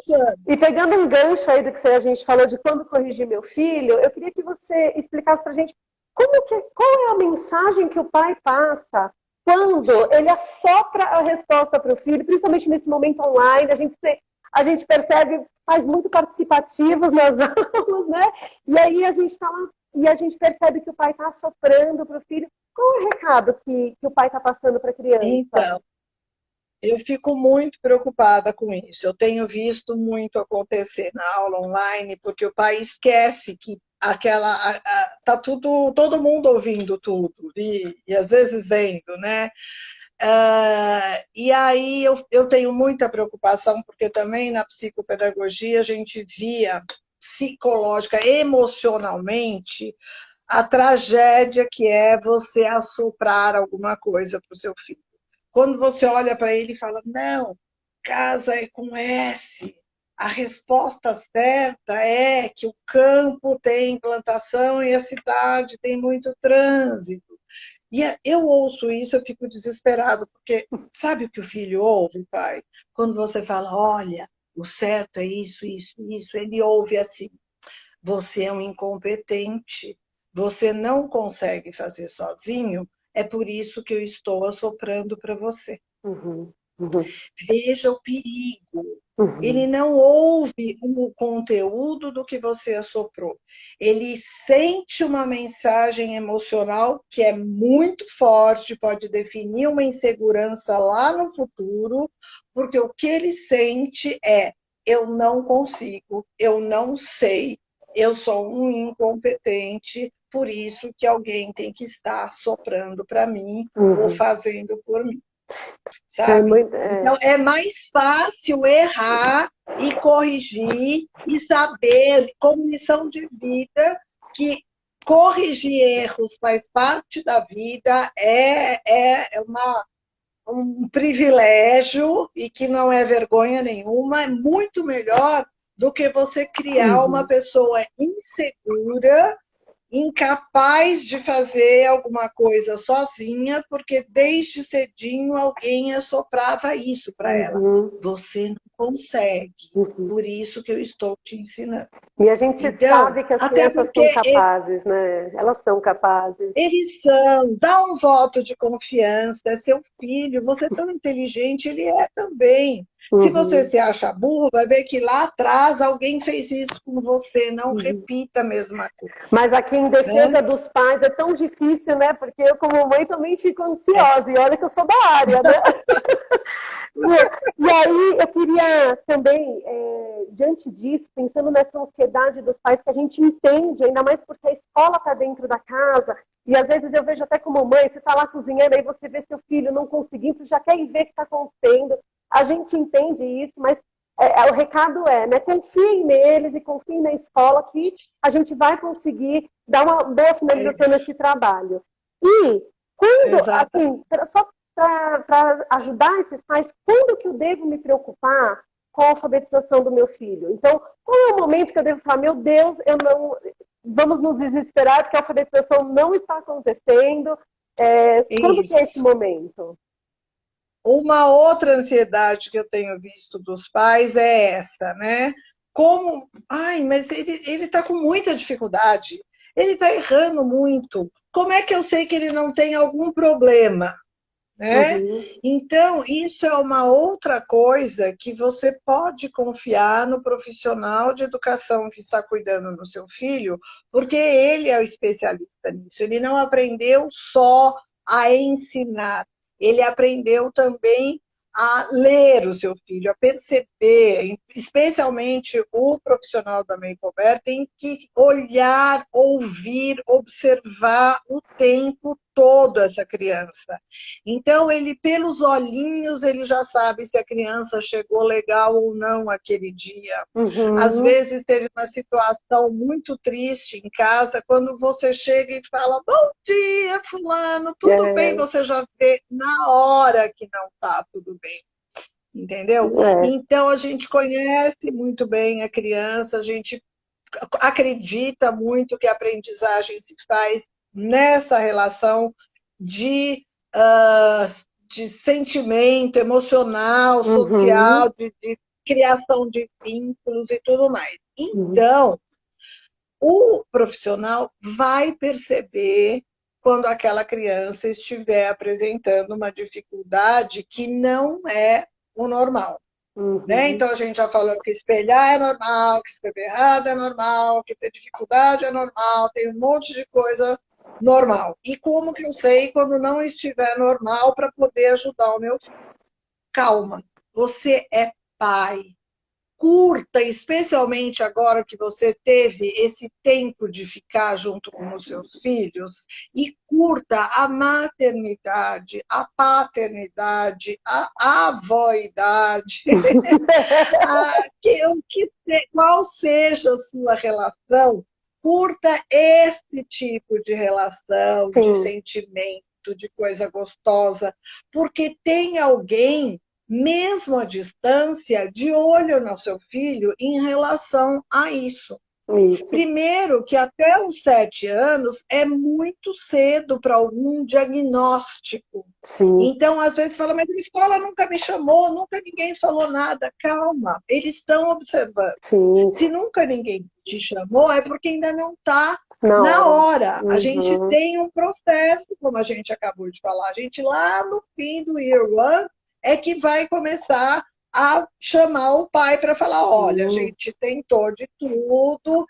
anos. E pegando um gancho aí do que a gente falou de quando corrigir meu filho, eu queria que você explicasse para a gente qual é a mensagem que o pai passa quando ele assopra a resposta para o filho, principalmente nesse momento online, a gente percebe pais muito participativos nas aulas, né? E aí a gente está lá e a gente percebe que o pai está assoprando para o filho. Qual é o recado que o pai está passando para a criança? Então, eu fico muito preocupada com isso. Eu tenho visto muito acontecer na aula online, porque o pai esquece que tá todo mundo ouvindo tudo e às vezes vendo, né? E aí eu tenho muita preocupação, porque também na psicopedagogia a gente via psicológica, emocionalmente, a tragédia que é você assoprar alguma coisa para o seu filho. Quando você olha para ele e fala, não, casa é com S. A resposta certa é que o campo tem plantação e a cidade tem muito trânsito. E eu ouço isso, eu fico desesperado, porque sabe o que o filho ouve, pai? Quando você fala, olha, o certo é isso, isso, isso, ele ouve assim, você é um incompetente, você não consegue fazer sozinho, é por isso que eu estou assoprando para você. Uhum, uhum, Veja o perigo. Ele uhum, não ouve o conteúdo do que você assoprou. Ele sente uma mensagem emocional que é muito forte, pode definir uma insegurança lá no futuro, porque o que ele sente é: eu não consigo, eu não sei, eu sou um incompetente, por isso que alguém tem que estar soprando para mim ou uhum. fazendo por mim, É sabe? muito, Então, é mais fácil errar e corrigir e saber, como lição de vida, que corrigir erros faz parte da vida, um privilégio e que não é vergonha nenhuma, é muito melhor do que você criar uma uhum. pessoa insegura, incapaz de fazer alguma coisa sozinha, porque desde cedinho alguém assoprava isso para ela. Uhum, Você não consegue, uhum. por isso que eu estou te ensinando. E a gente Então, sabe que as até crianças são porque capazes, né? Elas são capazes. eles são, dá um voto de confiança, é seu filho, você é tão inteligente, ele é também. Se você Uhum, se acha burro, vai ver que lá atrás alguém fez isso com você, não uhum. repita a mesma coisa, Mas aqui em né? defesa dos pais é tão difícil, né? Porque eu, como mãe, também fico É. ansiosa. E olha que eu sou da área, né? E aí eu queria também, diante disso, pensando nessa ansiedade dos pais que a gente entende, ainda mais porque a escola está dentro da casa, e às vezes eu vejo até como mãe, você está lá cozinhando, aí você vê seu filho não conseguindo, você já quer ir ver o que está acontecendo. A gente entende isso, mas o recado é, né? Confiem neles e confiem na escola que a gente vai conseguir dar uma boa É finalização isso, nesse trabalho. E quando, exatamente. assim, só para ajudar esses pais, quando que eu devo me preocupar com a alfabetização do meu filho? Então, qual é o momento que eu devo falar, meu Deus, eu não, vamos nos desesperar porque a alfabetização não está acontecendo? Quando que é esse Isso. momento? Uma outra ansiedade que eu tenho visto dos pais é essa, né? Como, ai, mas ele está com muita dificuldade, ele está errando muito. Como é que eu sei que ele não tem algum problema? Né? Uhum, Então, isso é uma outra coisa que você pode confiar no profissional de educação que está cuidando do seu filho, porque ele é o especialista nisso. Ele não aprendeu só a ensinar, ele aprendeu também a ler o seu filho, a perceber, especialmente o profissional da Makeover tem que olhar, ouvir, observar o tempo todo essa criança. Então, ele, pelos olhinhos, ele já sabe se a criança chegou legal ou não aquele dia. Às uhum, vezes, teve uma situação muito triste em casa, quando você chega e fala, bom dia, fulano, tudo bem? é, Você já vê na hora que não está tudo bem. Entendeu? é, Então, a gente conhece muito bem a criança, a gente acredita muito que a aprendizagem se faz nessa relação de, uh, de sentimento emocional, uhum, social, de criação de vínculos e tudo mais. Então, o profissional vai perceber quando aquela criança estiver apresentando uma dificuldade que não é o normal. Né? Então, a gente já falou que espelhar é normal, que escrever errado é normal, que ter dificuldade é normal, tem um monte de coisa normal. E como que eu sei quando não estiver normal para poder ajudar o meu filho? Calma, você é pai. Curta, especialmente agora que você teve esse tempo de ficar junto com os seus filhos, e curta a maternidade, a paternidade, a avoidade, qual seja a sua relação, curta esse tipo de relação, de sentimento, de coisa gostosa, porque tem alguém mesmo à distância, de olho no seu filho em relação a isso. Primeiro, que até os 7 anos é muito cedo para algum diagnóstico. Então, às vezes, fala, mas a escola nunca me chamou, nunca ninguém falou nada. Calma, eles estão observando. Se nunca ninguém te chamou, é porque ainda não está na hora. A gente tem um processo, como a gente acabou de falar. A gente, lá no fim do Year One, é que vai começar a chamar o pai para falar, olha, a gente tentou de tudo,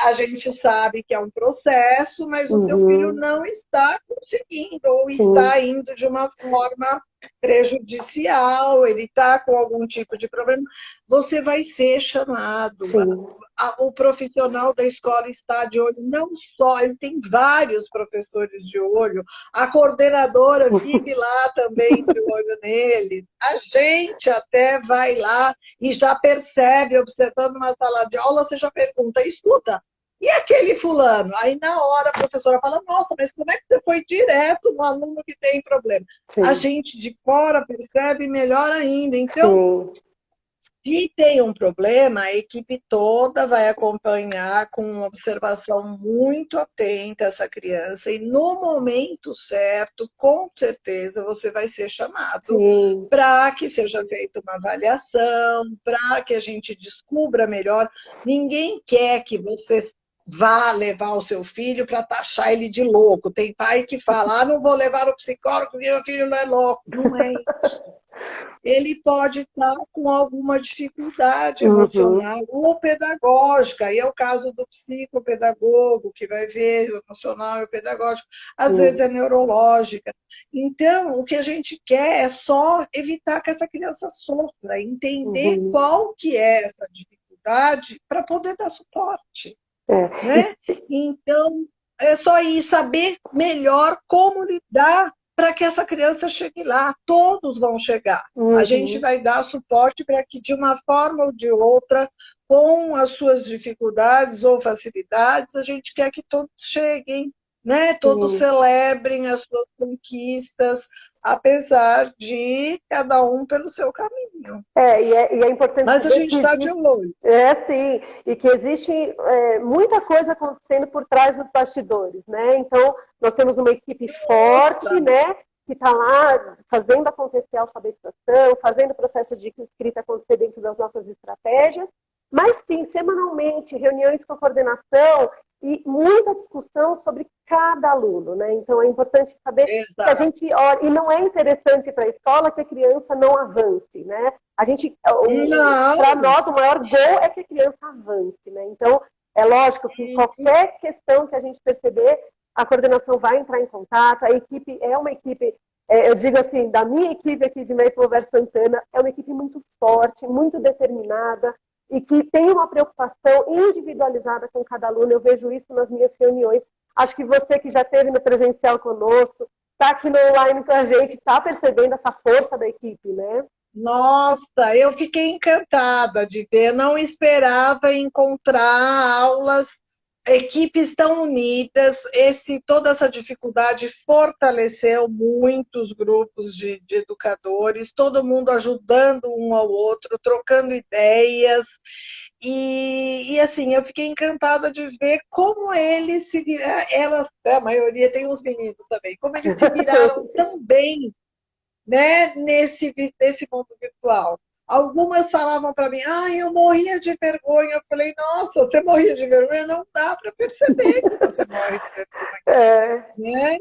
a gente sabe que é um processo, mas o teu filho não está conseguindo, ou está indo de uma forma prejudicial, ele está com algum tipo de problema, você vai ser chamado. O profissional da escola está de olho, não só, ele tem vários professores de olho, a coordenadora vive lá também de olho nele, a gente até vai lá e já percebe, observando uma sala de aula, você já pergunta, escuta, e aquele fulano? Aí na hora a professora fala, nossa, mas como é que você foi direto no aluno que tem problema? A gente de fora percebe melhor ainda, então... Se tem um problema, a equipe toda vai acompanhar com uma observação muito atenta essa criança e no momento certo, com certeza, você vai ser chamado para que seja feita uma avaliação, para que a gente descubra melhor. Ninguém quer que você vá levar o seu filho para taxar ele de louco. Tem pai que fala, não vou levar o psicólogo porque meu filho não é louco. Não é isso. Ele pode estar com alguma dificuldade emocional ou pedagógica, e é o caso do psicopedagogo, que vai ver o emocional e o pedagógico, às vezes é neurológica. Então, o que a gente quer é só evitar que essa criança sofra, entender qual que é essa dificuldade para poder dar suporte. Né? Então, é só ir saber melhor como lidar para que essa criança chegue lá. Todos vão chegar. A gente vai dar suporte para que, de uma forma ou de outra, com as suas dificuldades ou facilidades, a gente quer que todos cheguem, né? Todos celebrem as suas conquistas, apesar de cada um pelo seu caminho. E é importante. Mas a gente está de olho. Sim, e que existe muita coisa acontecendo por trás dos bastidores, né? Então, nós temos uma equipe forte, né? Que está lá fazendo acontecer a alfabetização, fazendo o processo de escrita acontecer dentro das nossas estratégias, mas sim, semanalmente, reuniões com a coordenação e muita discussão sobre cada aluno, né? Então é importante saber que a gente olha, e não é interessante para a escola que a criança não avance, né? Para nós, o maior gol é que a criança avance, né? Então, é lógico que qualquer questão que a gente perceber, a coordenação vai entrar em contato, a equipe é uma equipe, eu digo assim, da minha equipe aqui de Maple Santana, é uma equipe muito forte, muito determinada, e que tem uma preocupação individualizada com cada aluno. Eu vejo isso nas minhas reuniões. Acho que você que já esteve no presencial conosco, está aqui no online com a gente, está percebendo essa força da equipe, né? Nossa, eu fiquei encantada de ver, não esperava encontrar aulas, equipes tão unidas, toda essa dificuldade fortaleceu muitos grupos de educadores, todo mundo ajudando um ao outro, trocando ideias, e assim, eu fiquei encantada de ver como eles se viraram, a maioria tem uns meninos também, como eles se viraram tão bem, né, nesse mundo virtual. Algumas falavam para mim, eu morria de vergonha. Eu falei, nossa, você morria de vergonha? Não dá para perceber que você morre de vergonha, É, né?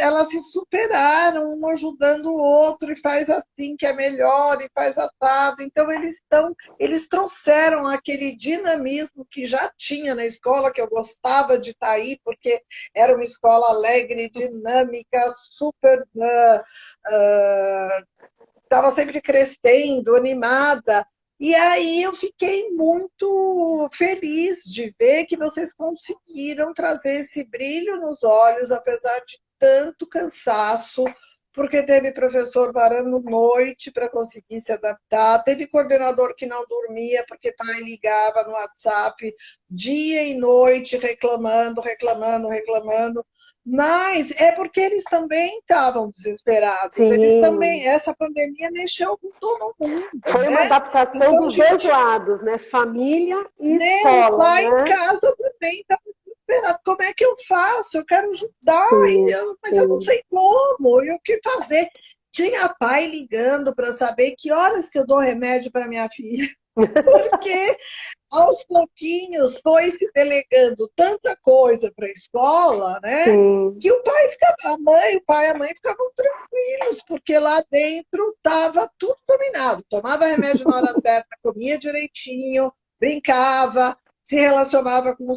Elas se superaram, um ajudando o outro, e faz assim que é melhor, e faz assado. Então, eles trouxeram aquele dinamismo que já tinha na escola, que eu gostava de estar aí, porque era uma escola alegre, dinâmica, super. Estava sempre crescendo, animada. E aí eu fiquei muito feliz de ver que vocês conseguiram trazer esse brilho nos olhos, apesar de tanto cansaço, porque teve professor varando noite para conseguir se adaptar, teve coordenador que não dormia porque pai ligava no WhatsApp dia e noite reclamando, reclamando, reclamando. Mas é porque eles também estavam desesperados. Eles sim. também, essa pandemia mexeu com todo mundo, Foi uma né? adaptação Então, dos dois lados, né? Família e o escola, pai em né? casa também estava desesperado. Como é que eu faço? Eu quero ajudar, Sim, mas eu não sim. sei como, e o que fazer. Tinha pai ligando para saber que horas que eu dou remédio para minha filha, porque aos pouquinhos foi se delegando tanta coisa para a escola, né? Sim, Que o pai e a mãe ficavam tranquilos, porque lá dentro estava tudo dominado. Tomava remédio na hora certa, comia direitinho, brincava, se relacionava com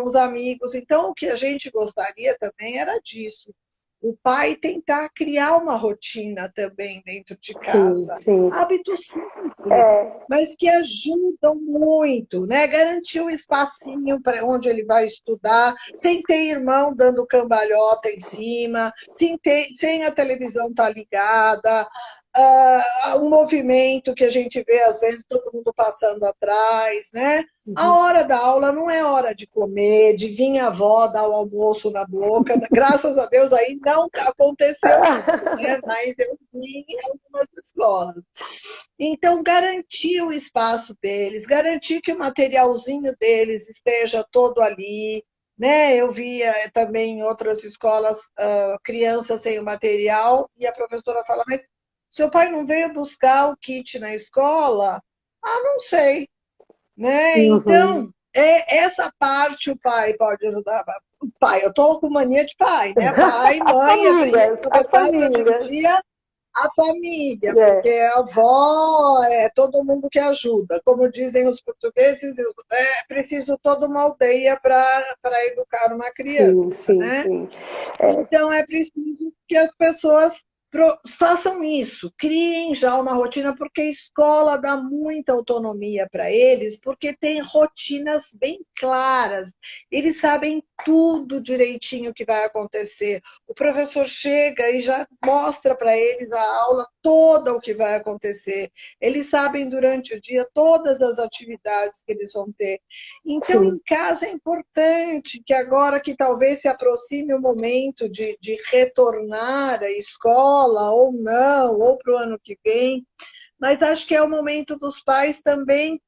os amigos. Então, o que a gente gostaria também era disso. O pai tentar criar uma rotina também dentro de sim, casa. sim. Hábitos simples, É, mas que ajudam muito, né? Garantir um espacinho para onde ele vai estudar, sem ter irmão dando cambalhota em cima, sem a televisão estar ligada, um movimento que a gente vê, às vezes, todo mundo passando atrás, né? A uhum. hora da aula não é hora de comer, de vir a avó dar o almoço na boca. Graças a Deus aí não aconteceu isso, né? Mas eu vi em algumas escolas. Então, garantir o espaço deles, garantir que o materialzinho deles esteja todo ali, né? Eu via também em outras escolas crianças sem o material e a professora fala, mas seu pai não veio buscar o kit na escola? Ah, não sei, né? Uhum. Então, essa parte o pai pode ajudar. O pai, eu estou com mania de pai, né? Pai, As mãe, famílias, na as verdade, hoje em famílias. dia a família, porque É, a avó é todo mundo que ajuda. Como dizem os portugueses, é preciso toda uma aldeia para educar uma criança, sim, sim, né? sim. Então, é preciso que as pessoas façam isso, criem já uma rotina, porque a escola dá muita autonomia para eles, porque tem rotinas bem claras, eles sabem tudo direitinho que vai acontecer. O professor chega e já mostra para eles a aula toda o que vai acontecer. Eles sabem durante o dia todas as atividades que eles vão ter. Então, Sim, em casa é importante que agora que talvez se aproxime o momento de retornar à escola, ou não, ou para o ano que vem, mas acho que é o momento dos pais também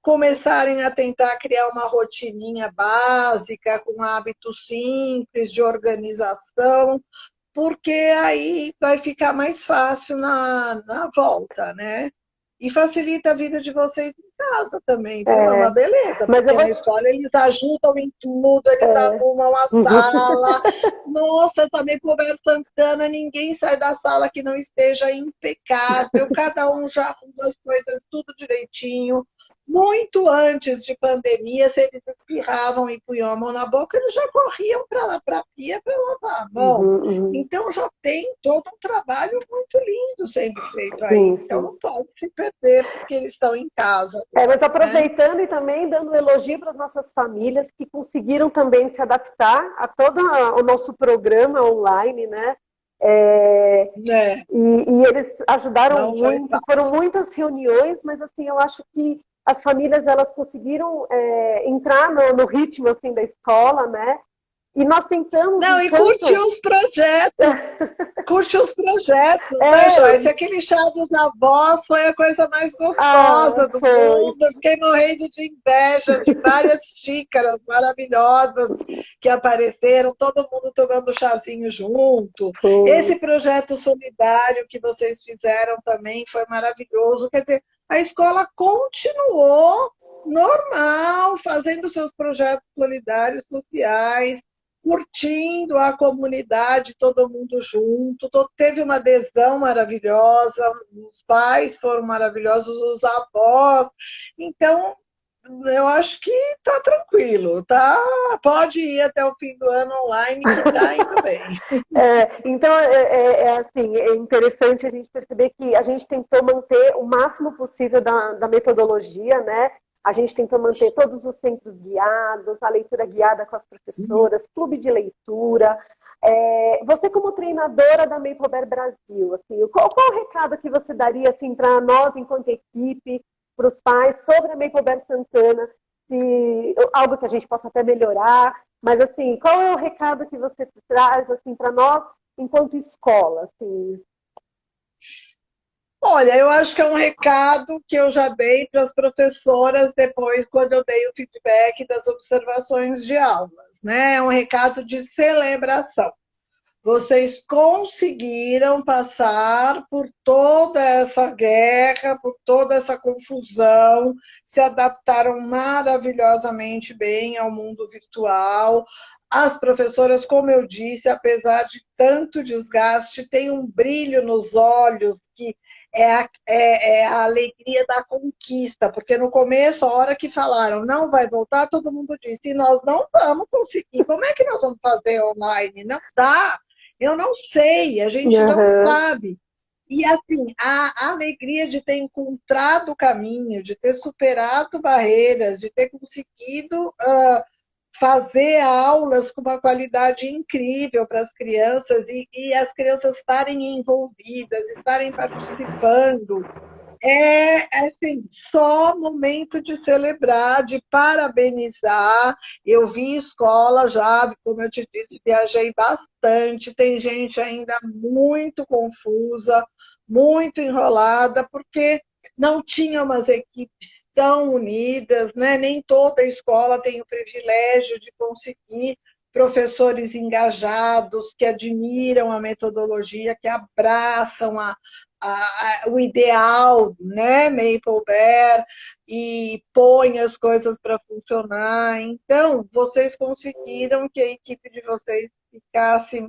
começarem a tentar criar uma rotininha básica, com hábitos simples de organização, porque aí vai ficar mais fácil na volta, né? E facilita a vida de vocês em casa também, viu? É uma é. beleza, Mas eu porque vou. na escola eles ajudam em tudo, eles É. arrumam a sala. Nossa, também conversa Santana, ninguém sai da sala que não esteja impecável, cada um já arruma as coisas tudo direitinho. Muito antes de pandemia, se eles espirravam e punham a mão na boca, eles já corriam para lá para a pia para lavar a mão. Uhum, uhum. Então já tem todo um trabalho muito lindo sendo feito aí. Sim, Então sim. não pode se perder porque eles estão em casa É, mas agora, né? aproveitando e também dando um elogio para as nossas famílias que conseguiram também se adaptar a todo o nosso programa online, né? É, É, e eles ajudaram não foi muito, foram fácil. muitas reuniões, mas assim, eu acho que as famílias elas conseguiram entrar no ritmo assim da escola, né? E nós tentamos, Não, e enquanto... curtir os projetos. Curte os projetos, né, É, Joyce? Aquele chá dos avós foi a coisa mais ah, gostosa do foi, mundo. Eu fiquei morrendo de inveja de várias xícaras maravilhosas que apareceram, todo mundo tomando chazinho junto. foi. Esse projeto solidário que vocês fizeram também foi maravilhoso. Quer dizer, a escola continuou normal, fazendo seus projetos solidários, sociais, curtindo a comunidade, todo mundo junto, teve uma adesão maravilhosa, os pais foram maravilhosos, os avós. Então, eu acho que está tranquilo, tá? Pode ir até o fim do ano online, que está indo bem. Então, assim, é interessante a gente perceber que a gente tentou manter o máximo possível da metodologia, né? A gente tentou manter todos os centros guiados, a leitura guiada com as professoras, clube de leitura. Você, como treinadora da Maple Bear Brasil, assim, qual o recado que você daria assim, para nós, enquanto equipe, para os pais, sobre a Maple Bear Santana? Se, algo que a gente possa até melhorar, mas assim, qual é o recado que você traz assim, para nós, enquanto escola? Assim? Olha, eu acho que é um recado que eu já dei para as professoras depois, quando eu dei o feedback das observações de aulas, né? É um recado de celebração. Vocês conseguiram passar por toda essa guerra, por toda essa confusão, se adaptaram maravilhosamente bem ao mundo virtual. As professoras, como eu disse, apesar de tanto desgaste, têm um brilho nos olhos que é a alegria da conquista, porque no começo, a hora que falaram não vai voltar, todo mundo disse, nós não vamos conseguir, como é que nós vamos fazer online? Não dá. Eu não sei, a gente não Uhum. sabe. E assim, a alegria de ter encontrado o caminho, de ter superado barreiras, de ter conseguido fazer aulas com uma qualidade incrível para as crianças e as crianças estarem envolvidas, estarem participando. Assim, só momento de celebrar, de parabenizar. Eu vi escola já, como eu te disse, viajei bastante. Tem gente ainda muito confusa, muito enrolada, porque não tinha umas equipes tão unidas, né? Nem toda escola tem o privilégio de conseguir professores engajados, que admiram a metodologia, que abraçam o ideal, né, Maple Bear, e põe as coisas para funcionar. Então, vocês conseguiram que a equipe de vocês ficasse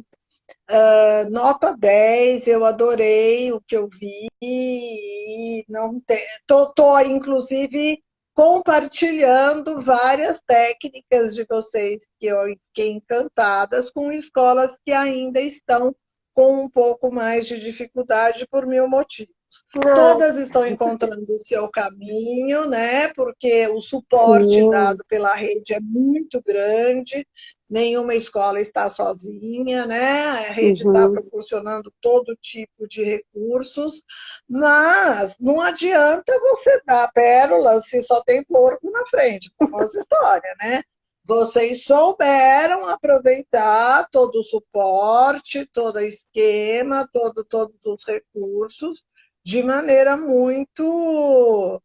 nota 10, eu adorei o que eu vi, e não tô, inclusive, compartilhando várias técnicas de vocês que eu fiquei encantadas com escolas que ainda estão com um pouco mais de dificuldade por mil motivos. Não, Todas estão encontrando o seu caminho, né? Porque o suporte sim. dado pela rede é muito grande, nenhuma escola está sozinha, né? A rede está Uhum. proporcionando todo tipo de recursos, mas não adianta você dar pérolas se só tem porco na frente, famosa história, né? Vocês souberam aproveitar todo o suporte, todo o esquema, todos os recursos de maneira muito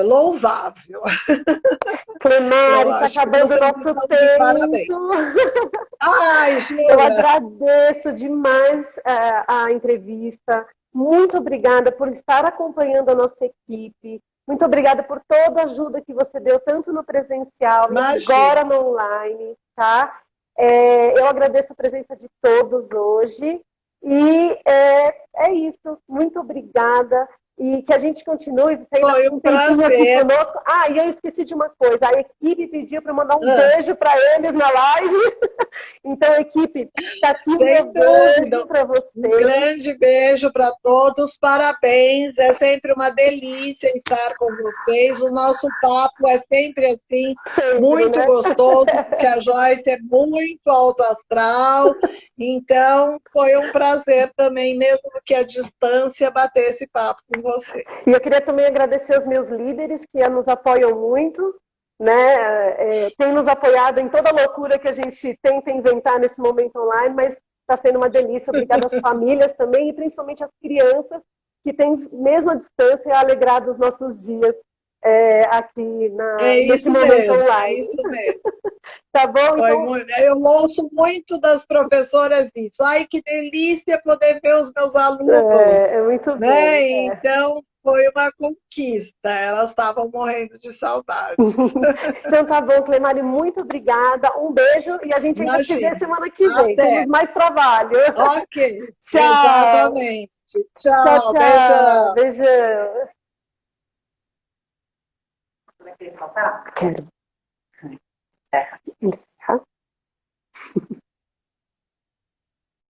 louvável. Eu Clemari, está acho que acabando o vocês nosso estão de parabéns. tempo. Ai, Eu jura? agradeço demais a entrevista. Muito obrigada por estar acompanhando a nossa equipe. Muito obrigada por toda a ajuda que você deu, tanto no presencial e Imagina. agora no online, tá? Eu agradeço a presença de todos hoje. E é isso. Muito obrigada. E que a gente continue, você ainda Foi tem um um tempinho aqui prazer. conosco. Ah, e eu esqueci de uma coisa. A equipe pediu para mandar um Ah, beijo para eles na live. Então, equipe, está aqui o meu sem dúvida. beijo para Um vocês. grande beijo para todos, parabéns, é sempre uma delícia estar com vocês. O nosso papo é sempre assim, Sempre, muito né? gostoso, porque a Joyce é muito alto astral, então foi um prazer também, mesmo que a distância, bater esse papo com você. E eu queria também agradecer aos meus líderes que nos apoiam muito. né? Tem nos apoiado em toda a loucura que a gente tenta inventar nesse momento online, mas está sendo uma delícia. Obrigada às famílias também, e principalmente às crianças, que têm, mesmo à distância, alegrado os nossos dias aqui nesse momento online. É isso mesmo. Tá bom? Então, Eu ouço muito das professoras isso. Ai, que delícia poder ver os meus alunos. é muito bom. Né? Então, foi uma conquista. Elas estavam morrendo de saudades. Então tá bom, Clemari, muito obrigada. Um beijo e a gente ainda se vê semana que vem. Até. Temos mais trabalho. Ok. Tchau. Exatamente. Tchau. Beijão. Beijão. Quero encerrar.